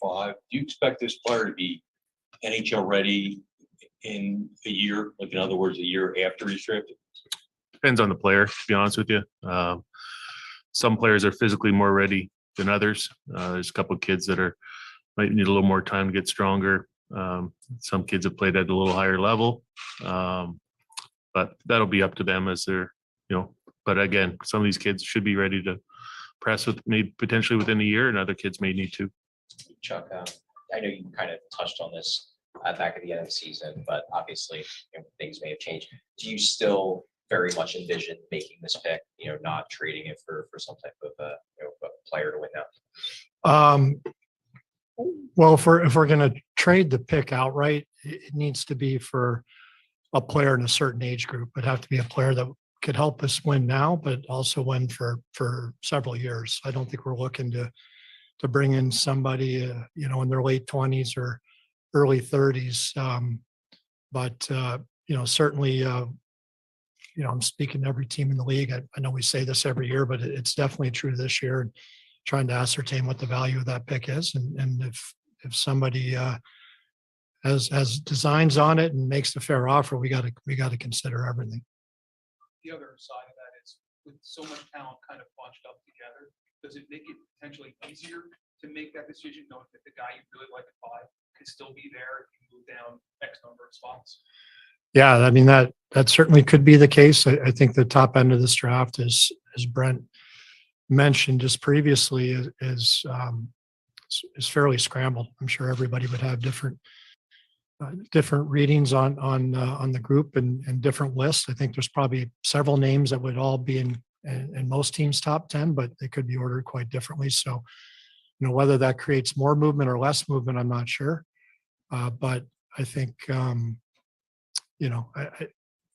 5. Do you expect this player to be NHL ready in a year? Like, in other words, a year after he's drafted? Depends on the player, to be honest with you. Some players are physically more ready than others. There's a couple of kids that might need a little more time to get stronger. Some kids have played at a little higher level, but that'll be up to them as they're, but again, some of these kids should be ready to press with maybe potentially within a year, and other kids may need to. Chuck, I know you kind of touched on this back at the end of the season, but obviously things may have changed. Do you still very much envision making this pick, not trading it for some type of a player to win now? Well, if we're going to trade the pick outright, it needs to be for a player in a certain age group. It'd have to be a player that could help us win now, but also win for several years. I don't think we're looking to bring in somebody, in their late 20s or early 30s. But certainly, I'm speaking to every team in the league. I know we say this every year, but it's definitely true this year. Trying to ascertain what the value of that pick is, and if somebody has designs on it and makes the fair offer, we got to consider everything. The other side of that is, with so much talent kind of bunched up together, does it make it potentially easier to make that decision, knowing that the guy you really like at 5 could still be there if you move down X number of spots? Yeah, I mean that certainly could be the case. I think the top end of this draft is, as Brent mentioned just previously, is fairly scrambled. I'm sure everybody would have different readings on the group and different lists. I think there's probably several names that would all be in most teams' top 10, but they could be ordered quite differently. So, whether that creates more movement or less movement, I'm not sure. But I think,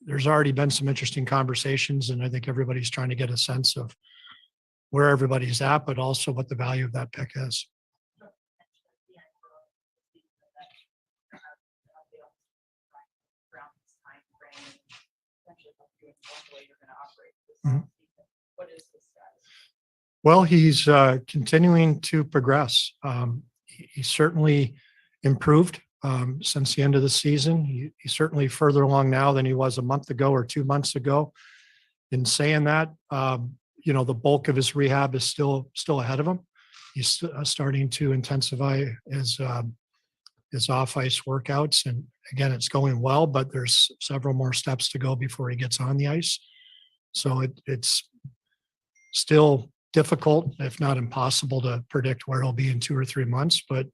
there's already been some interesting conversations, and I think everybody's trying to get a sense of where everybody's at, but also what the value of that pick is. Mhm. Well, he's continuing to progress. He certainly improved since the end of the season. He's certainly further along now than he was a month ago or 2 months ago. In saying that, the bulk of his rehab is still ahead of him. He's starting to intensify his off-ice workouts, and again, it's going well, but there's several more steps to go before he gets on the ice. So it's still difficult, if not impossible, to predict where he'll be in 2 or 3 months. But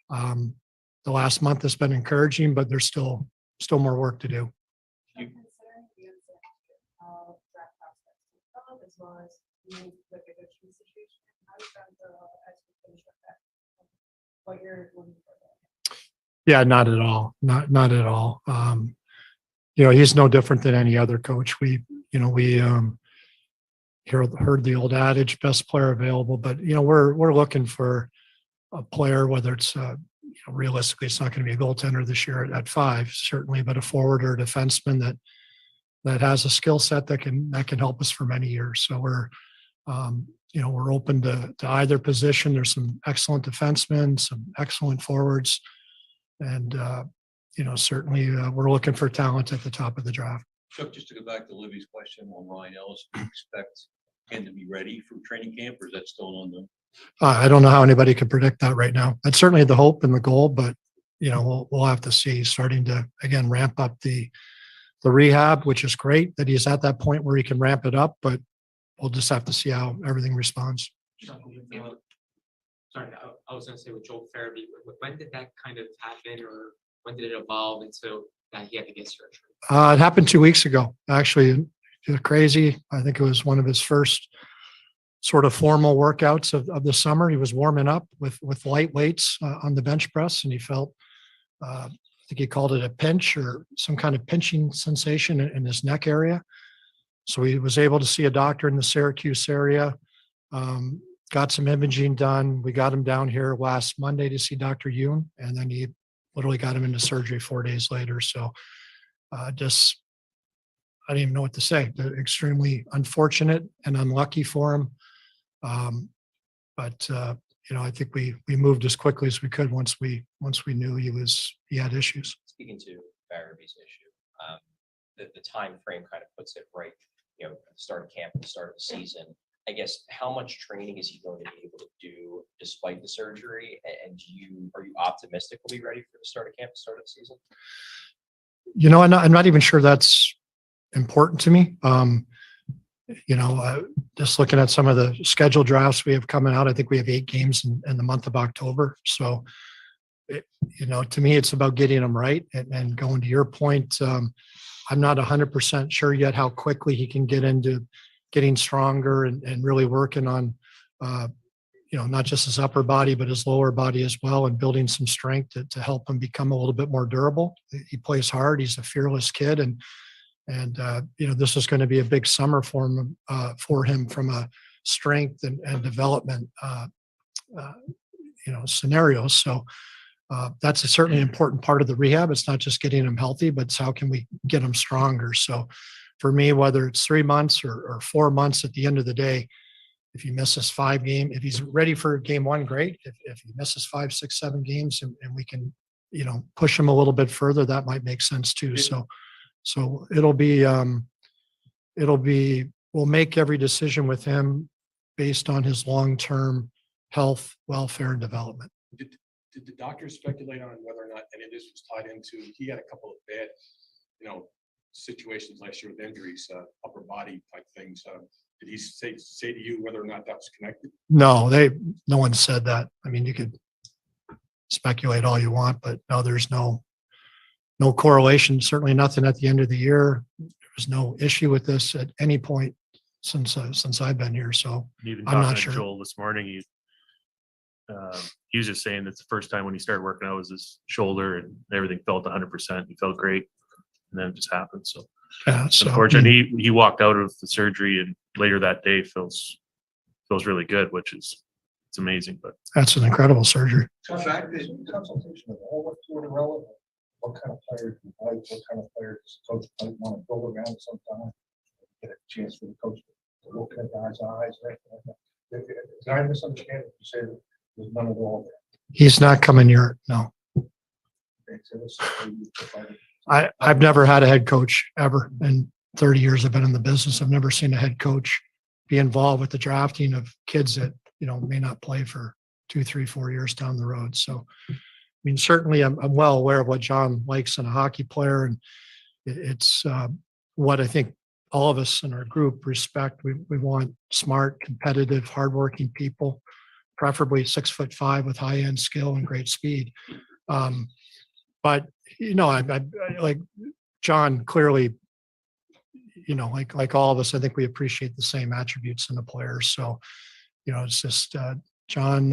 the last month has been encouraging, but there's still more work to do. As well as the bigger team situation, how does that go as we finish with that? What you're looking for? Yeah, not at all. Not at all. He's no different than any other coach. We heard the old adage, best player available, but we're looking for a player, whether it's realistically, it's not going to be a goaltender this year at 5, certainly, but a forward or a defenseman that has a skill set that can help us for many years. So we're open to either position. There's some excellent defensemen, some excellent forwards, and certainly we're looking for talent at the top of the draft. Chuck, just to go back to Libby's question on Ryan Ellis, do you expect him to be ready for training camp, or is that still on the? I don't know how anybody could predict that right now. That's certainly the hope and the goal, but we'll have to see. Starting to again ramp up the rehab, which is great that he's at that point where he can ramp it up, but we'll just have to see how everything responds. Sorry, I was going to say with Joel Farabee, when did that kind of happen, or when did it evolve into that he had to get surgery? It happened 2 weeks ago, actually. Crazy. I think it was one of his first sort of formal workouts of the summer. He was warming up with light weights on the bench press, and he felt, I think he called it a pinch or some kind of pinching sensation in his neck area. So he was able to see a doctor in the Syracuse area, got some imaging done. We got him down here last Monday to see Dr. Yoon, and then he literally got him into surgery 4 days later. So I didn't even know what to say. Extremely unfortunate and unlucky for him. But I think we moved as quickly as we could once we knew he had issues. Speaking to Barnaby's issue, the time frame kind of puts it right, at the start of camp, the start of the season. I guess, how much training is he going to be able to do despite the surgery? And are you optimistic he'll be ready for the start of camp, the start of the season? I'm not even sure that's important to me. Just looking at some of the scheduled drafts we have coming out, I think we have 8 games in the month of October. So, to me, it's about getting them right. And going to your point, I'm not 100% sure yet how quickly he can get into getting stronger and really working on, not just his upper body, but his lower body as well, and building some strength to help him become a little bit more durable. He plays hard. He's a fearless kid. And this is going to be a big summer for him from a strength and development, scenarios. So that's certainly an important part of the rehab. It's not just getting him healthy, but it's how can we get him stronger. So for me, whether it's 3 months or 4 months, at the end of the day, if he misses 5 games, if he's ready for game 1, great. If he misses 5, 6, 7 games and we can, push him a little bit further, that might make sense too. So we'll make every decision with him based on his long-term health, welfare, and development. Did the doctors speculate on whether or not any of this was tied into, he had a couple of bad, situations last year with injuries, upper body type things. Did he say to you whether or not that was connected? No, no one said that. I mean, you could speculate all you want, but no, there's no correlation, certainly nothing at the end of the year. There was no issue with this at any point since I've been here. So Even I'm not talking to sure. Joel this morning, he was just saying that's the first time when he started working out was his shoulder and everything felt 100%. He felt great. And then it just happened. So Yeah, so unfortunately, he walked out of the surgery and later that day feels really good, which is, it's amazing. But that's an incredible surgery. The fact that Consultation of all what's sort of relevant, what kind of players you like, what kind of players the coach might want to go around sometime, get a chance for the coach to look in the guy's eyes. Did I misunderstand it? You say that there's none of all that. He's not coming near it. No, I've never had a head coach ever. In 30 years I've been in the business, I've never seen a head coach be involved with the drafting of kids that, may not play for 2, 3, 4 years down the road. So, I mean, certainly I'm well aware of what John likes in a hockey player. And it's what I think all of us in our group respect. We want smart, competitive, hardworking people, preferably 6'5" with high end skill and great speed. But I like John clearly, like all of us, I think we appreciate the same attributes in the players. So, it's just John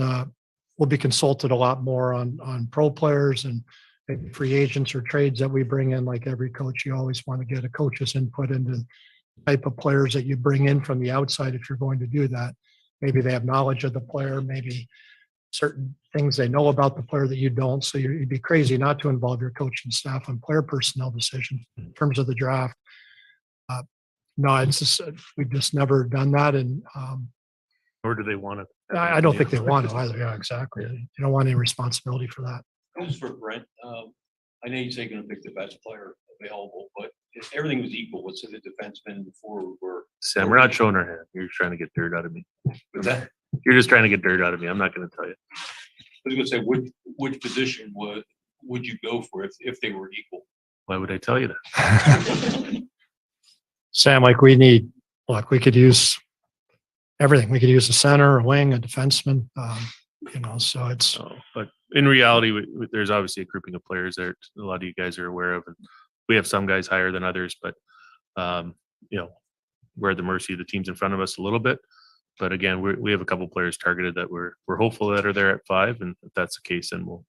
will be consulted a lot more on pro players and free agents or trades that we bring in. Like every coach, you always want to get a coach's input into the type of players that you bring in from the outside if you're going to do that. Maybe they have knowledge of the player, maybe certain things they know about the player that you don't. So you'd be crazy not to involve your coaching staff on player personnel decisions in terms of the draft. No, it's just we've just never done that, and or do they want it? I don't think they want to either. Yeah, exactly. You don't want any responsibility for that. This is for Brent. I know you say you're gonna pick the best player available, but if everything was equal, what's the defensemen before were? Sam, we're not showing our hand. You're trying to get dirt out of me. Was that? You're just trying to get dirt out of me. I'm not going to tell you. I was gonna say, which position would you go for if they were equal? Why would I tell you that? Sam, we could use everything. We could use a center, a wing, a defenseman. So it's. But in reality, there's obviously a grouping of players that a lot of you guys are aware of, and we have some guys higher than others. But we're at the mercy of the teams in front of us a little bit. But again, we have a couple players targeted that we're hopeful that are there at 5, and if that's the case, then we'll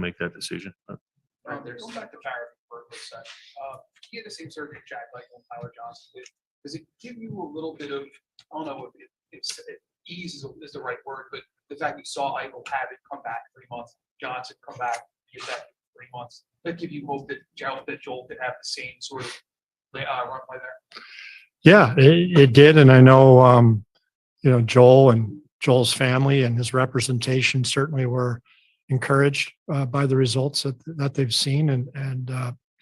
make that decision. Going back to Farrah for a second. He had the same surgery Jack Eichel and Tyler Johnson did. Does it give you a little bit of, I don't know if ease is the right word, but the fact you saw Eichel have it come back 3 months, Johnson come back, get that 3 months, that give you hope that Joel could have the same sort of run play there? Yeah, it did. And I know, Joel and Joel's family and his representation certainly were encouraged by the results that they've seen. And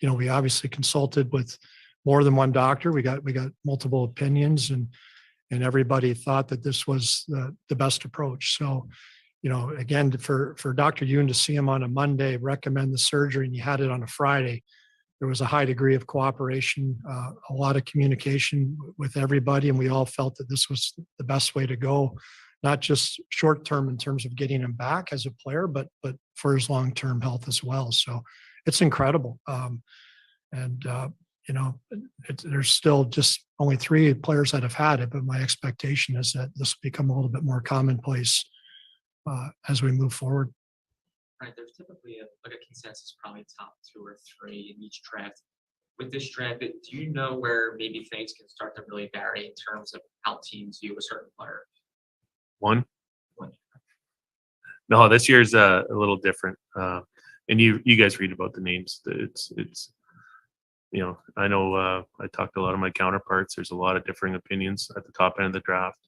we obviously consulted with more than one doctor. We got multiple opinions, and everybody thought that this was the best approach. So, again, for Dr. Yoon to see him on a Monday, recommend the surgery, and you had it on a Friday, there was a high degree of cooperation, a lot of communication with everybody, and we all felt that this was the best way to go, not just short term in terms of getting him back as a player, but for his long term health as well. So it's incredible. There's still just only 3 players that have had it, but my expectation is that this will become a little bit more commonplace as we move forward. Right, there's typically a consensus, probably top 2 or 3 in each draft. With this draft, do you know where maybe things can start to really vary in terms of how teams view a certain player? One. No, this year's a little different. And you guys read about the names. It's I know I talked to a lot of my counterparts. There's a lot of differing opinions at the top end of the draft.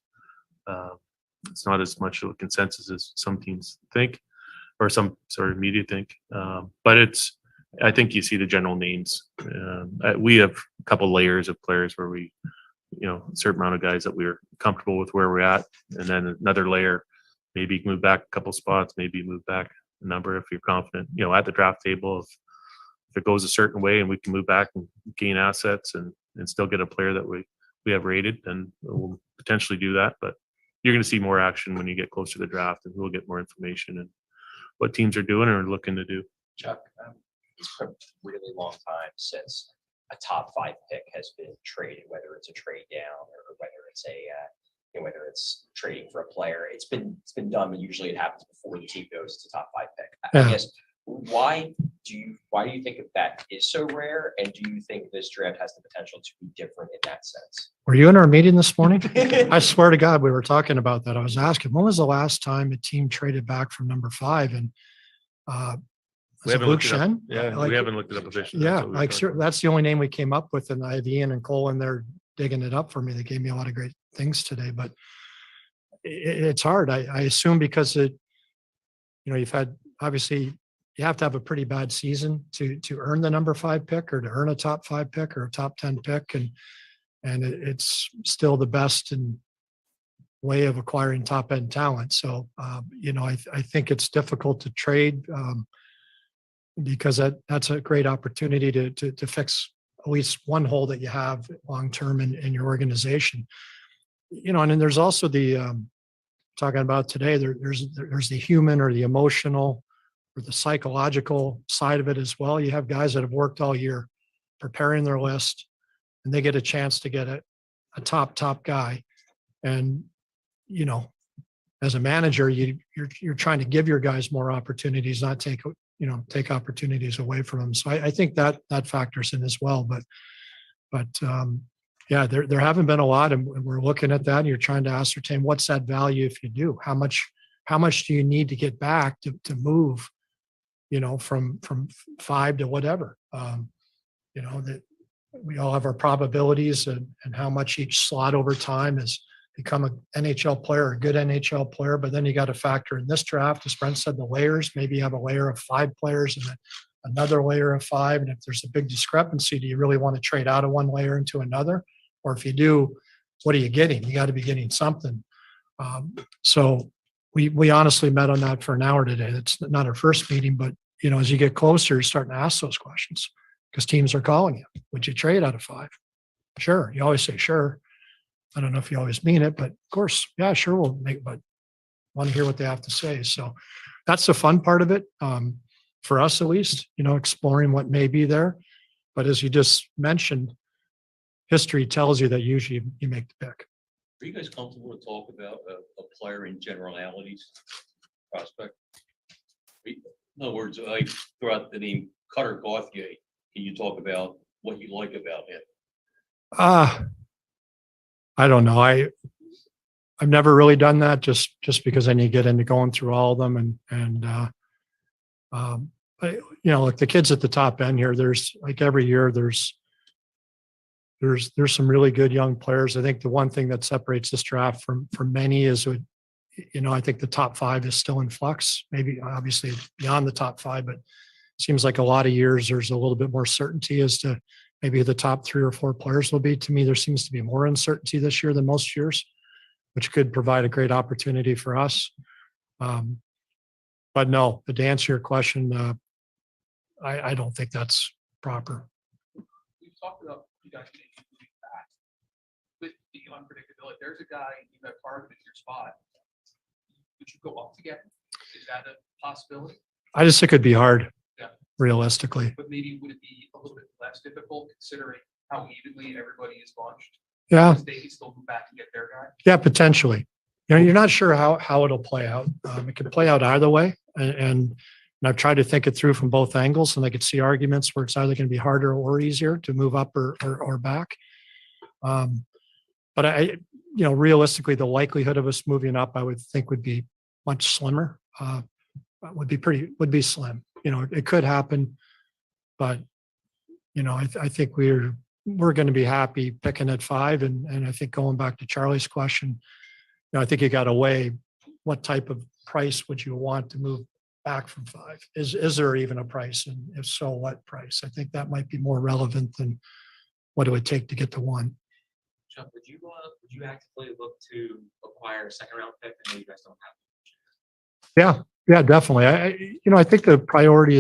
It's not as much of a consensus as some teams think, or some sort of media think. But I think you see the general names. We have a couple layers of players where we, a certain amount of guys that we're comfortable with where we're at. And then another layer, maybe you can move back a couple spots, maybe move back a number if you're confident, at the draft table. If it goes a certain way and we can move back and gain assets and still get a player that we have rated, then we'll potentially do that. But you're going to see more action when you get closer to the draft, and we'll get more information and what teams are doing or looking to do. Chuck, it's been a really long time since a top 5 pick has been traded, whether it's a trade down or whether it's whether it's trading for a player. It's been done, but usually it happens before the team goes to top 5 pick. I guess why do you think that is so rare, and do you think this draft has the potential to be different in that sense? Were you in our meeting this morning? I swear to God, we were talking about that. I was asking, when was the last time a team traded back from number 5? And We haven't looked it up. Shen? Yeah, Like, we haven't looked it up officially. Yeah, That's what we were talking about. that's the only name we came up with, and I have Ian and Cole, and they're digging it up for me. They gave me a lot of great things today, but it's hard. I assume because you've had, obviously, you have to have a pretty bad season to earn the number 5 pick, or to earn a top 5 pick or a top 10 pick. And it's still the best way of acquiring top end talent. So, I think it's difficult to trade because that's a great opportunity to fix at least one hole that you have long term in your organization. And then there's also the talking about today, there's the human or the emotional or the psychological side of it as well. You have guys that have worked all year preparing their list, and they get a chance to get a top guy. And, as a manager, you're trying to give your guys more opportunities, not take opportunities away from them. So I think that factors in as well. But yeah, there haven't been a lot, and we're looking at that, and you're trying to ascertain what's that value if you do. How much do you need to get back to move, from 5 to whatever. That we all have our probabilities and how much each slot over time has become an NHL player, a good NHL player. But then you got to factor in this draft, as Brent said, the layers. Maybe you have a layer of 5 players and then another layer of 5. And if there's a big discrepancy, do you really want to trade out of one layer into another? Or if you do, what are you getting? You got to be getting something. So we honestly met on that for an hour today. It's not our first meeting, but as you get closer, you're starting to ask those questions because teams are calling you. Would you trade out of 5? Sure. You always say sure. I don't know if you always mean it, but of course, yeah, sure, we'll make, but want to hear what they have to say. So that's the fun part of it, for us at least, exploring what may be there. But as you just mentioned, history tells you that usually you make the pick. Are you guys comfortable to talk about a player in generalities, prospect? In other words, like throughout the name Cutter Gauthier, can you talk about what you like about him? I don't know. I've never really done that just because then you get into going through all of them like the kids at the top end here, there's like every year there's some really good young players. I think the one thing that separates this draft from many is I think the top five is still in flux, maybe obviously beyond the top five, but seems like a lot of years there's a little bit more certainty as to maybe who the top 3 or 4 players will be. To me, there seems to be more uncertainty this year than most years, which could provide a great opportunity for us. But no, to answer your question, I don't think that's proper. We've talked about you guys maybe moving back with the unpredictability. There's a guy you have targeted your spot. Would you go up to get him? Is that a possibility? I just think it'd be hard, Yeah. realistically. But maybe would it be a little bit less difficult considering how evenly everybody is bunched? Yeah, Because they can still move back and get their guy. yeah, potentially. You're not sure how it'll play out. It could play out either way, and I've tried to think it through from both angles, and I could see arguments where it's either going to be harder or easier to move up or back. But realistically, the likelihood of us moving up, I would think, would be much slimmer. Would be slim. It could happen, but I think we're going to be happy picking at 5, and I think going back to Charlie's question, I think you got to weigh what type of price would you want to move back from 5? Is there even a price, and if so, what price? I think that might be more relevant than what it would take to get to 1. Chuck, would you actively look to acquire a second round pick? I know you guys don't have. Yeah, definitely. I think the priority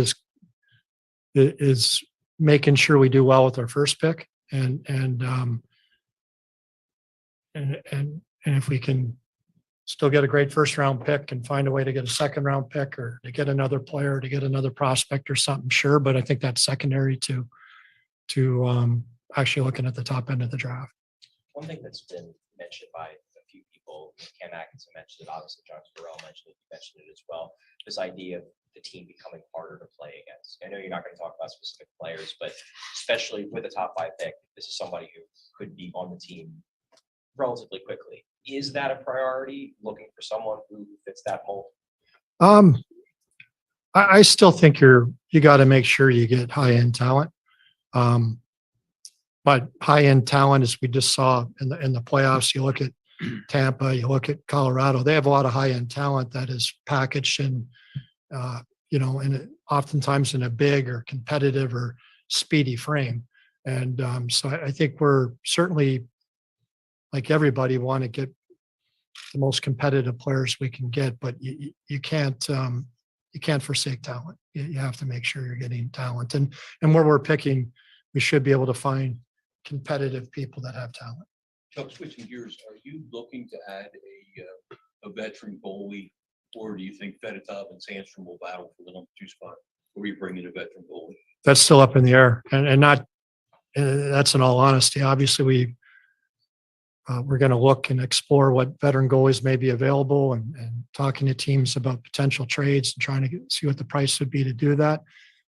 is making sure we do well with our first pick, and if we can still get a great first round pick and find a way to get a second round pick or to get another player, to get another prospect or something, sure. But I think that's secondary to actually looking at the top end of the draft. One thing that's been mentioned by a few people, Ken Atkinson mentioned it, obviously John Burrell mentioned it, you mentioned it as well, this idea of the team becoming harder to play against. I know you're not going to talk about specific players, but especially with a top 5 pick, this is somebody who could be on the team relatively quickly. Is that a priority, looking for someone who fits that mold? I still think you got to make sure you get high end talent. But high end talent, as we just saw in the playoffs, you look at Tampa, you look at Colorado, they have a lot of high end talent that is packaged in, oftentimes in a big or competitive or speedy frame. And so I think we're certainly, like everybody, want to get the most competitive players we can get, but you can't forsake talent. You have to make sure you're getting talent, and where we're picking, we should be able to find competitive people that have talent. Chuck, switching gears, are you looking to add a veteran goalie, or do you think Fedotov and Sandstrom will battle for the number 2 spot? Or are you bringing a veteran goalie? That's still up in the air, and not. That's in all honesty. Obviously, we're going to look and explore what veteran goalies may be available, and talking to teams about potential trades and trying to see what the price would be to do that.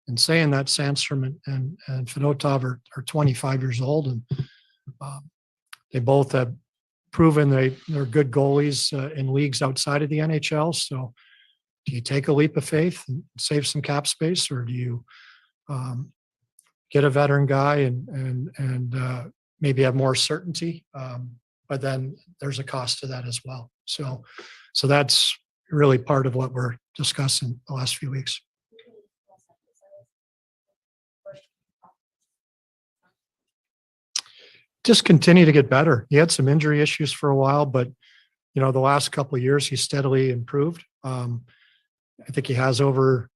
And saying that Sandstrom and Fedotov are 25 years old, and they both have proven they're good goalies in leagues outside of the NHL. So do you take a leap of faith and save some cap space, or do you get a veteran guy and maybe have more certainty? But then there's a cost to that as well. So that's really part of what we're discussing the last few weeks. Just continue to get better. He had some injury issues for a while, but the last couple of years he's steadily improved. I think he has over,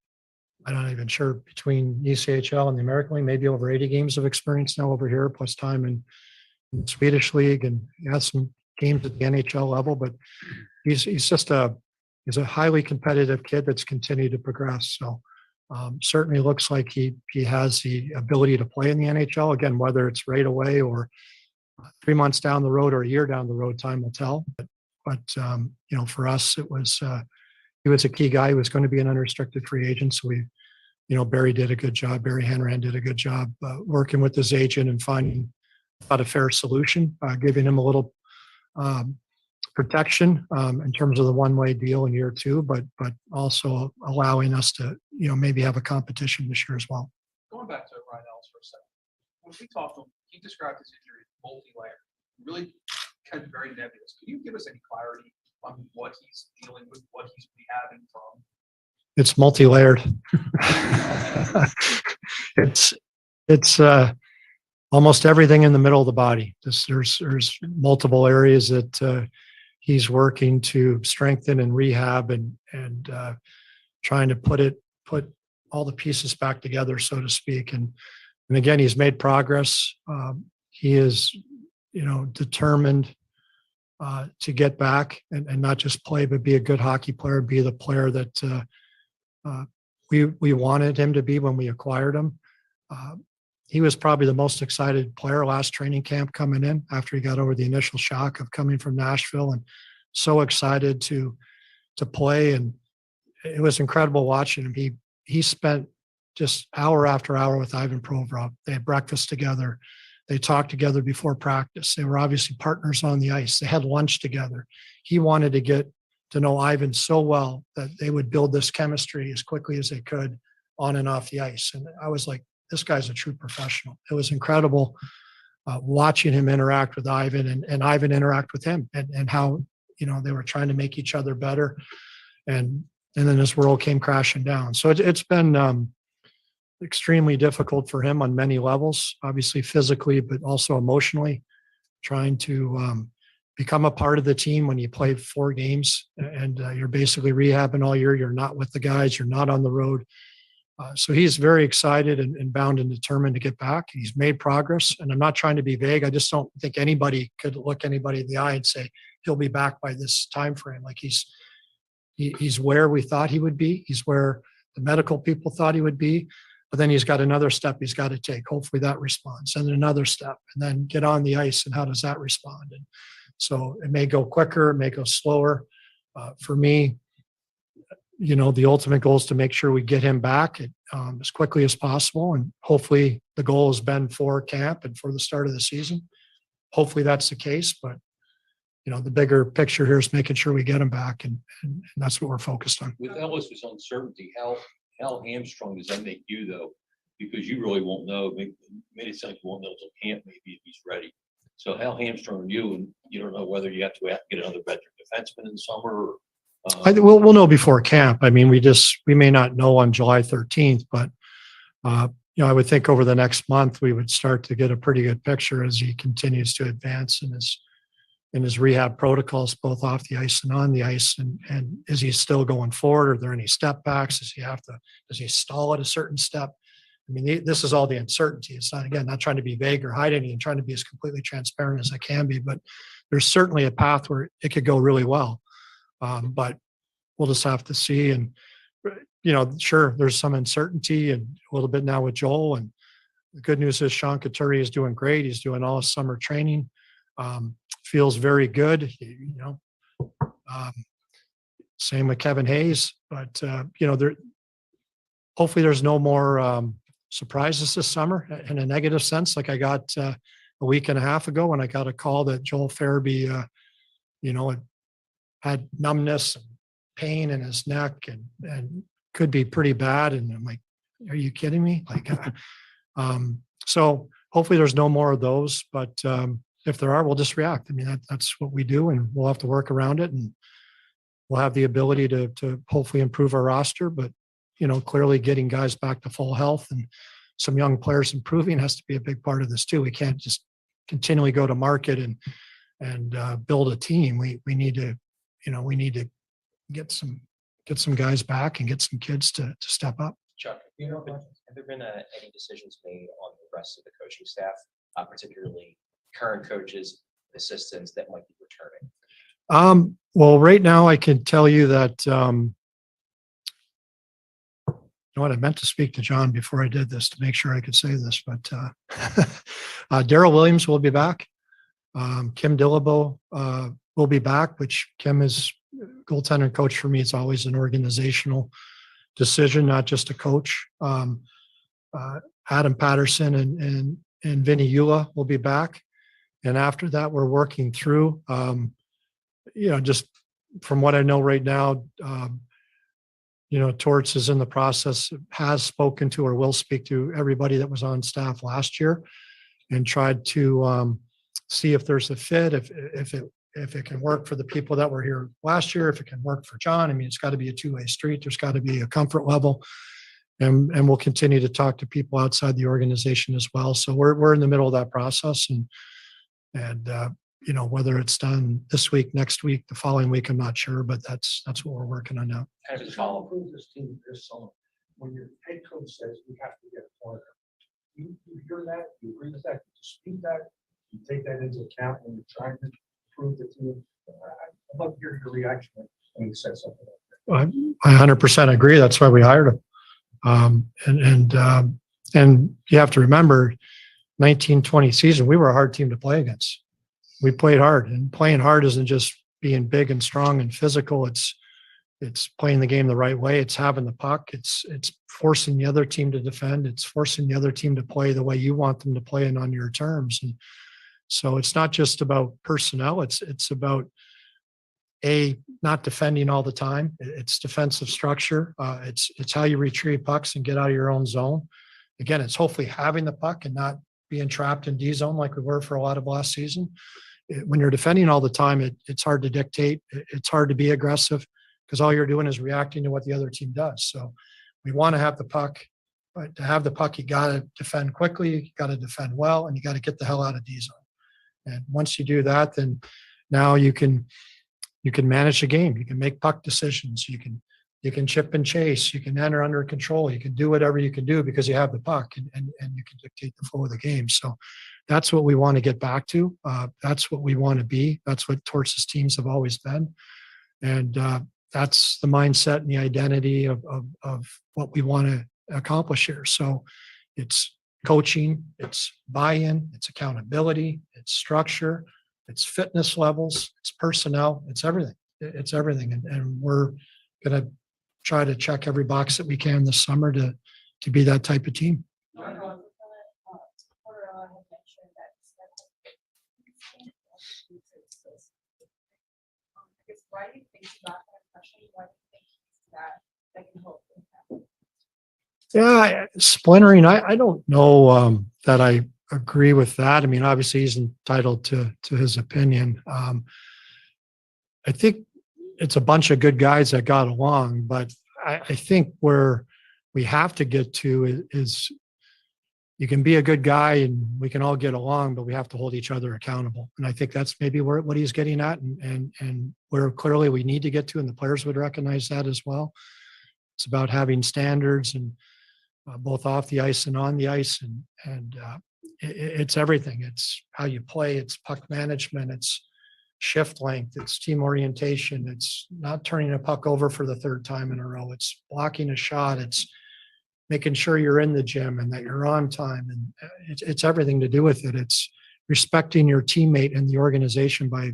I'm not even sure, between ECHL and the American League, maybe over 80 games of experience now over here, plus time in the Swedish league, and he has some games at the NHL level. But he's a highly competitive kid that's continued to progress. So certainly looks like he has the ability to play in the NHL again, whether it's right away or 3 months down the road or a year down the road, time will tell. But for us, he was a key guy. He was going to be an unrestricted free agent. So Barry did a good job. Barry Hanran did a good job working with his agent and finding a fair solution, giving him a little protection in terms of the one-way deal in year 2, but also allowing us to, maybe have a competition this year as well. Going back to Ryan Ellis for a second. When we talked to him, he described his injury as multi-layered, really kind of very nebulous. Can you give us any clarity on what he's dealing with, what he's rehabbing from? It's multi-layered. It's almost everything in the middle of the body. There's multiple areas that he's working to strengthen and rehab and trying to put all the pieces back together, so to speak. And again, he's made progress. He is, determined to get back and not just play, but be a good hockey player, be the player that we wanted him to be when we acquired him. He was probably the most excited player last training camp coming in after he got over the initial shock of coming from Nashville, and so excited to play. And it was incredible watching him. He spent just hour after hour with Ivan Provorov. They had breakfast together. They talked together before practice. They were obviously partners on the ice. They had lunch together. He wanted to get to know Ivan so well that they would build this chemistry as quickly as they could on and off the ice. And I was like, this guy's a true professional. It was incredible watching him interact with Ivan and Ivan interact with him and how, they were trying to make each other better. And then this world came crashing down. So it's been extremely difficult for him on many levels, obviously physically, but also emotionally, trying to become a part of the team when you play 4 games and you're basically rehabbing all year. You're not with the guys. You're not on the road. So he's very excited and bound and determined to get back. He's made progress, and I'm not trying to be vague. I just don't think anybody could look anybody in the eye and say he'll be back by this time frame. Like he's where we thought he would be. He's where the medical people thought he would be. But then he's got another step he's got to take. Hopefully that responds, and another step, and then get on the ice. And how does that respond? And so it may go quicker, it may go slower. For me, the ultimate goal is to make sure we get him back as quickly as possible. And hopefully the goal has been for camp and for the start of the season. Hopefully that's the case. But, the bigger picture here is making sure we get him back. And that's what we're focused on. With Ellis's uncertainty, how hamstrung does that make you, though? Because you really won't know. Maybe it sounds like you won't know until camp, maybe, if he's ready. So how hamstrung are you? And you don't know whether you have to get another veteran defenseman in the summer or We'll know before camp. I mean, we may not know on July 13th, but I would think over the next month we would start to get a pretty good picture as he continues to advance in his rehab protocols, both off the ice and on the ice. And is he still going forward? Are there any step backs? Does he stall at a certain step? I mean, this is all the uncertainty. It's not trying to be vague or hide anything, trying to be as completely transparent as I can be, but there's certainly a path where it could go really well. But we'll just have to see. And, sure, there's some uncertainty and a little bit now with Joel. And the good news is Sean Couturier is doing great. He's doing all his summer training. Feels very good. Same with Kevin Hayes. But, hopefully there's no more surprises this summer in a negative sense. Like I got a week and a half ago when I got a call that Joel Farabee, had numbness and pain in his neck and could be pretty bad. And I'm like, are you kidding me? Like, so hopefully there's no more of those, but if there are, we'll just react. I mean, that's what we do, and we'll have to work around it, and we'll have the ability to hopefully improve our roster. But, clearly getting guys back to full health and some young players improving has to be a big part of this too. We can't just continually go to market and build a team. We need to get some guys back and get some kids to step up. Chuck, have there been any decisions made on the rest of the coaching staff, particularly current coaches, assistants that might be returning? Well, right now I can tell you that, I meant to speak to John before I did this to make sure I could say this, but Daryl Williams will be back. Kim Dillabo will be back, which Kim is goaltender coach for me. It's always an organizational decision, not just a coach. Adam Patterson and Vinny Eula will be back. And after that, we're working through, just from what I know right now, Torts is in the process, has spoken to or will speak to everybody that was on staff last year and tried to see if there's a fit, if if it can work for the people that were here last year, if it can work for John, I mean, it's got to be a two-way street. There's got to be a comfort level. And we'll continue to talk to people outside the organization as well. So we're in the middle of that process, and you know, whether it's done this week, next week, the following week, I'm not sure, but that's what we're working on now. Kind of Just follow. improve this team this summer. When your head coach says we have to get a corner, you hear that, you agree with that, you dispute that, you take that into account when you're trying to improve the team. I'd love to hear your reaction when you said something like that. I 100% agree. That's why we hired him. And you have to remember, 1920 season, we were a hard team to play against. We played hard, and playing hard isn't just being big and strong and physical. It's playing the game the right way. It's having the puck. It's forcing the other team to defend. It's forcing the other team to play the way you want them to play and on your terms. And so it's not just about personnel. It's about not defending all the time. It's defensive structure. It's how you retrieve pucks and get out of your own zone. Again, it's hopefully having the puck and not being trapped in D zone like we were for a lot of last season. When you're defending all the time, it's hard to dictate. It's hard to be aggressive because all you're doing is reacting to what the other team does. So we want to have the puck, but to have the puck, you got to defend quickly, you got to defend well, and you got to get the hell out of D zone. And once you do that, then now you can manage the game. You can make puck decisions. You can chip and chase. You can enter under control. You can do whatever you can do because you have the puck and you can dictate the flow of the game. So that's what we want to get back to. That's what we want to be. That's what Torts' teams have always been. And that's the mindset and the identity of what we want to accomplish here. So it's coaching, it's buy-in, it's accountability, it's structure, it's fitness levels, it's personnel, it's everything. It's everything. And we're going to try to check every box that we can this summer to be that type of team. Why do you think about that impression? Why do you think that can help? Yeah, splintering. I don't know that I agree with that. I mean, obviously he's entitled to his opinion. I think it's a bunch of good guys that got along, but I think where we have to get to is you can be a good guy and we can all get along, but we have to hold each other accountable. And I think that's maybe what he's getting at and where clearly we need to get to, and the players would recognize that as well. It's about having standards and both off the ice and on the ice. And it's everything. It's how you play. It's puck management. It's shift length. It's team orientation. It's not turning a puck over for the third time in a row. It's blocking a shot. It's making sure you're in the gym and that you're on time. And it's everything to do with it. It's respecting your teammate and the organization by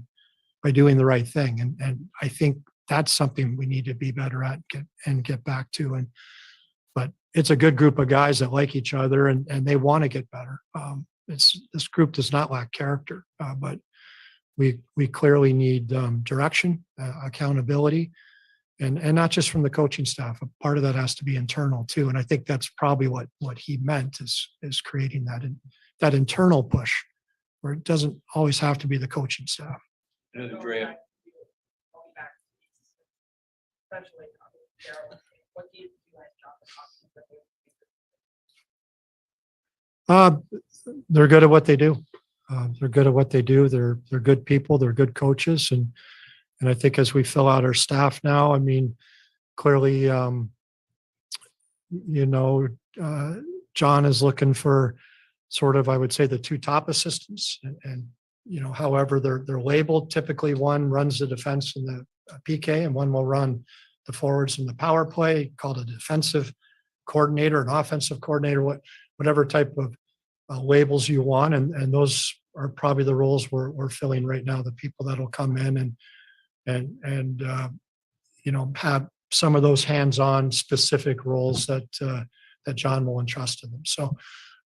doing the right thing. And I think that's something we need to be better at and get back to. But it's a good group of guys that like each other and they want to get better. This group does not lack character, but we clearly need direction, accountability, and not just from the coaching staff. A part of that has to be internal too. And I think that's probably what he meant is creating that internal push where it doesn't always have to be the coaching staff. You know, the draft, Especially Daryl, what do you guys drop the They're good at what they do. They're good at what they do. They're good people. They're good coaches. And I think as we fill out our staff now, I mean, clearly, John is looking for sort of, I would say, the two top assistants. And however they're labeled, typically one runs the defense and the PK, and one will run the forwards and the power play, called a defensive coordinator, an offensive coordinator, whatever type of labels you want. And those are probably the roles we're filling right now, the people that'll come in and have some of those hands-on specific roles that John will entrust to them. So,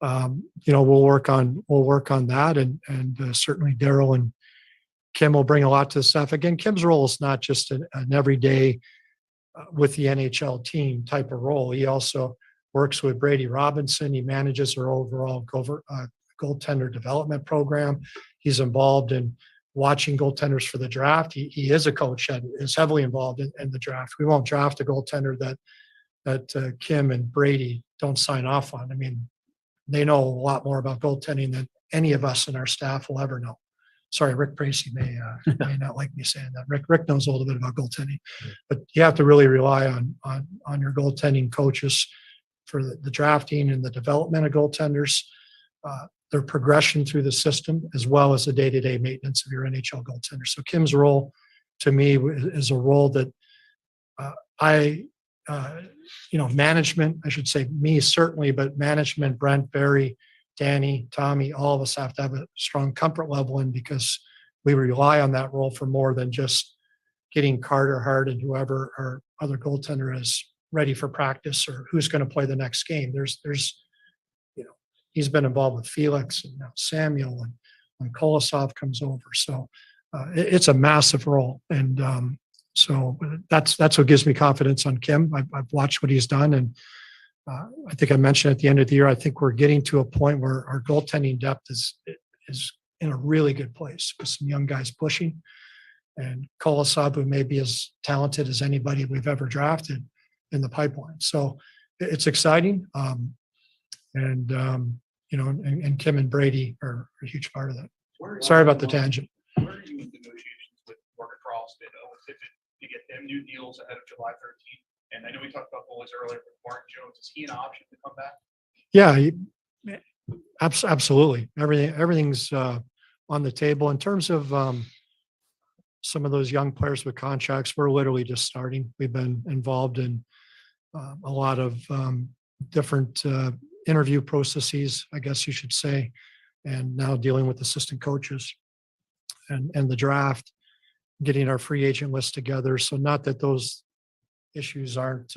we'll work on that, and certainly Daryl and Kim will bring a lot to the staff. Again, Kim's role is not just an everyday with the NHL team type of role. He also works with Brady Robinson. He manages our overall goaltender development program. He's involved in watching goaltenders for the draft. He is a coach that is heavily involved in the draft. We won't draft a goaltender that Kim and Brady don't sign off on. I mean, they know a lot more about goaltending than any of us in our staff will ever know. Sorry, Rick Tracy may not like me saying that. Rick knows a little bit about goaltending, but you have to really rely on your goaltending coaches for the drafting and the development of goaltenders, their progression through the system, as well as the day-to-day maintenance of your NHL goaltender. So Kim's role, to me, is a role that management, I should say me certainly, but management, Brent, Barry, Danny, Tommy, all of us have to have a strong comfort level in, because we rely on that role for more than just getting Carter, Hart, and whoever our other goaltender is ready for practice, or who's going to play the next game. There's he's been involved with Felix and now Samuel, and when Kolosov comes over. So it's a massive role. And so that's what gives me confidence on Kim. I've watched what he's done. And I think I mentioned at the end of the year, I think we're getting to a point where our goaltending depth is in a really good place, with some young guys pushing. And Kolosov, who may be as talented as anybody we've ever drafted, in the pipeline. So it's exciting. And Kim and Brady are a huge part of that. Sorry about the tangent. Where are you in negotiations with Morgan Charleston to get them new deals ahead of July 13th? And I know we talked about goalies earlier with Martin Jones. Is he an option to come back? Yeah, absolutely. Everything's on the table in terms of some of those young players with contracts. We're literally just starting. We've been involved in a lot of different interview processes, I guess you should say, and now dealing with assistant coaches and the draft, getting our free agent list together. So not that those issues aren't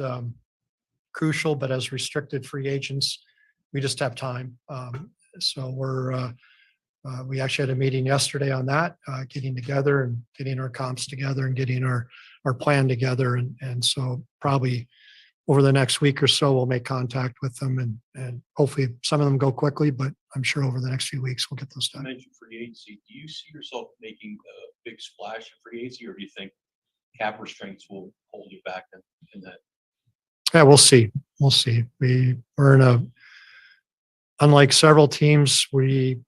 crucial, but as restricted free agents, we just have time. So we actually had a meeting yesterday on that, getting together and getting our comps together and getting our plan together. And so probably over the next week or so, we'll make contact with them, and hopefully some of them go quickly, but I'm sure over the next few weeks, we'll get those You done. mentioned free agency. Do you see yourself making a big splash in free agency, or do you think cap restraints will hold you back in that? Yeah, we'll see. We'll see. We're unlike several teams, we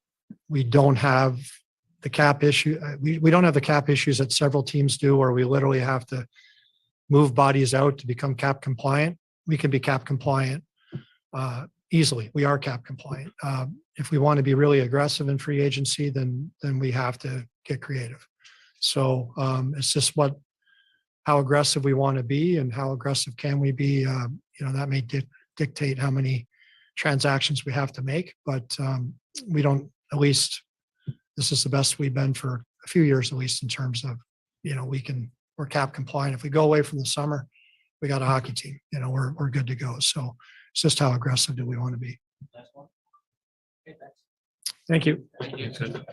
don't have the cap issue. We don't have the cap issues that several teams do, where we literally have to move bodies out to become cap compliant. We can be cap compliant easily. We are cap compliant. If we want to be really aggressive in free agency, then we have to get creative. So it's just how aggressive we want to be, and how aggressive can we be. That may dictate how many transactions we have to make, but we don't, at least this is the best we've been for a few years, at least in terms of, we're cap compliant. If we go away from the summer, we got a hockey team, we're good to go. So it's just how aggressive do we want to be? Last one. Okay, thanks. Thank you. Thank you.